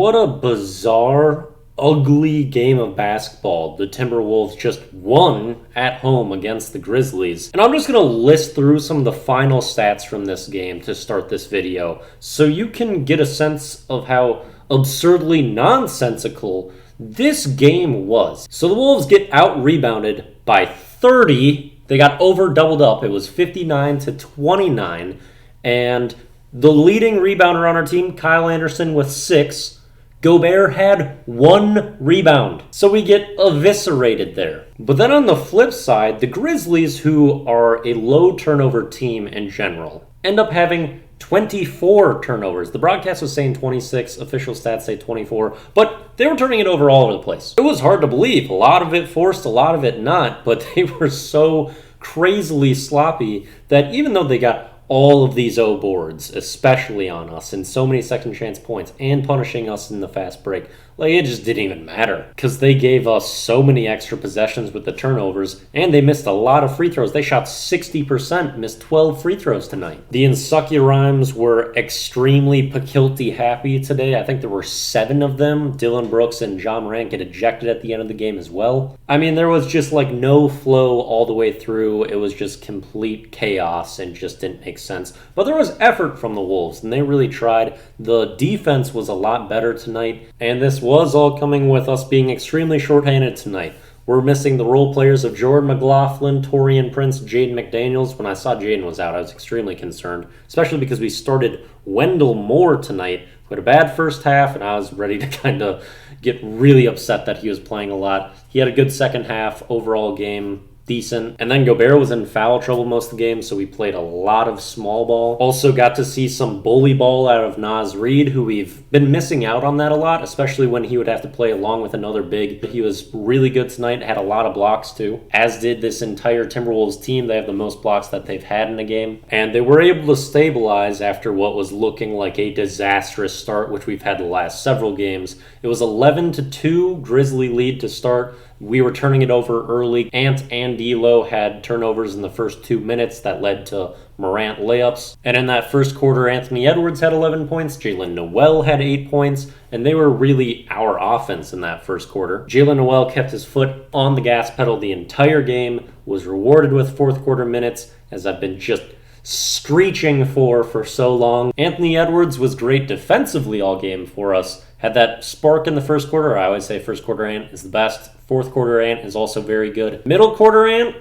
What a bizarre, ugly game of basketball the Timberwolves just won at home against the Grizzlies. And I'm just going to list through some of the final stats from this game to start this video so you can get a sense of how absurdly nonsensical this game was. So the Wolves get out-rebounded by 30. They got over-doubled up. It was 59-29. And the leading rebounder on our team, Kyle Anderson, with 6. Gobert had 1 rebound. So we get eviscerated there. But then on the flip side, the Grizzlies, who are a low turnover team in general, end up having 24 turnovers. The broadcast was saying 26, official stats say 24, but they were turning it over all over the place. It was hard to believe. A lot of it forced, a lot of it not, but they were so crazily sloppy that even though they got all of these O boards, especially on us, and so many second chance points, and punishing us in the fast break, like, it just didn't even matter. Because they gave us so many extra possessions with the turnovers, and they missed a lot of free throws. They shot 60%, missed 12 free throws tonight. The Insucky Rhymes were extremely Pakilty happy today. I think there were 7 of them. Dylan Brooks and John Morant get ejected at the end of the game as well. I mean, there was just like no flow all the way through. It was just complete chaos and just didn't make sense. But there was effort from the Wolves, and they really tried. The defense was a lot better tonight, and this was all coming with us being extremely shorthanded tonight. We're missing the role players of Jordan McLaughlin, Torian Prince, Jaden McDaniels. When I saw Jaden was out, I was extremely concerned, especially because we started Wendell Moore tonight, who had a bad first half, and I was ready to kind of get really upset that he was playing a lot. He had a good second half, overall game decent. And then Gobert was in foul trouble most of the game, so we played a lot of small ball. Also got to see some bully ball out of Naz Reid, who we've been missing out on that a lot, especially when he would have to play along with another big. He was really good tonight, had a lot of blocks too, as did this entire Timberwolves team. They have the most blocks that they've had in a game. And they were able to stabilize after what was looking like a disastrous start, which we've had the last several games. It was 11-2 Grizzly lead to start. We were turning it over early. Ant and D'Lo had turnovers in the first 2 minutes that led to Morant layups. And in that first quarter, Anthony Edwards had 11 points, Jalen Noel had 8 points, and they were really our offense in that first quarter. Jalen Noel kept his foot on the gas pedal the entire game, was rewarded with fourth quarter minutes, as I've been just screeching for so long. Anthony Edwards was great defensively all game for us. Had that spark in the first quarter. I always say first quarter Ant is the best. Fourth quarter Ant is also very good. Middle quarter Ant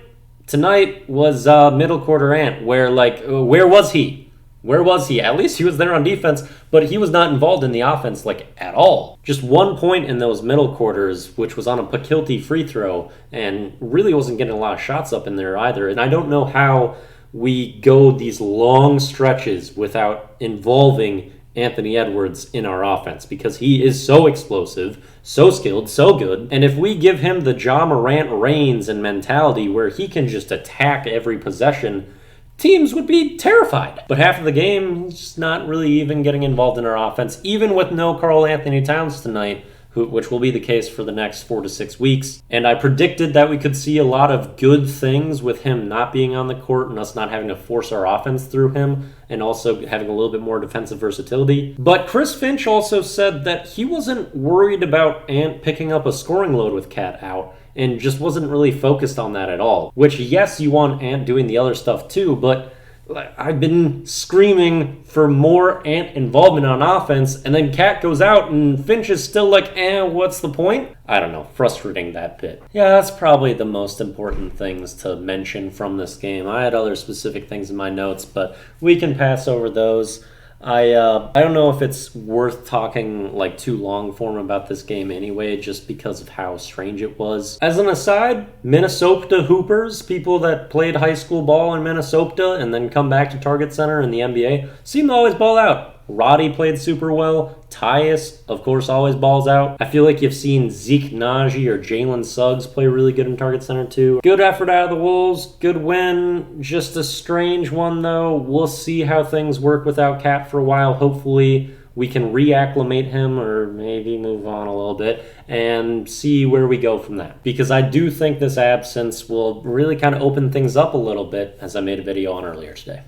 tonight was middle quarter Ant, where was he? Where was he? At least he was there on defense, but he was not involved in the offense at all. Just 1 point in those middle quarters, which was on a Pakilty free throw, and really wasn't getting a lot of shots up in there either. And I don't know how we go these long stretches without involving Anthony Edwards in our offense, because he is so explosive, so skilled, so good. And if we give him the Ja Morant reins and mentality where he can just attack every possession, teams would be terrified. But half of the game, he's just not really even getting involved in our offense, even with no Karl Anthony Towns tonight, which will be the case for the next 4 to 6 weeks. And I predicted that we could see a lot of good things with him not being on the court and us not having to force our offense through him, and also having a little bit more defensive versatility. But Chris Finch also said that he wasn't worried about Ant picking up a scoring load with Cat out, and just wasn't really focused on that at all. Which, yes, you want Ant doing the other stuff too, but I've been screaming for more Ant involvement on offense, and then Cat goes out and Finch is still what's the point? I don't know, frustrating that bit. Yeah, that's probably the most important things to mention from this game. I had other specific things in my notes, but we can pass over those. I don't know if it's worth talking too long form about this game anyway, just because of how strange it was. As an aside, Minnesota Hoopers, people that played high school ball in Minnesota and then come back to Target Center in the NBA, seem to always ball out. Roddy played super well. Tyus, of course, always balls out. I feel like you've seen Zeke Naji or Jalen Suggs play really good in Target Center too. Good effort out of the Wolves. Good win. Just a strange one though. We'll see how things work without Cat for a while. Hopefully we can reacclimate him, or maybe move on a little bit and see where we go from that. Because I do think this absence will really kind of open things up a little bit, as I made a video on earlier today.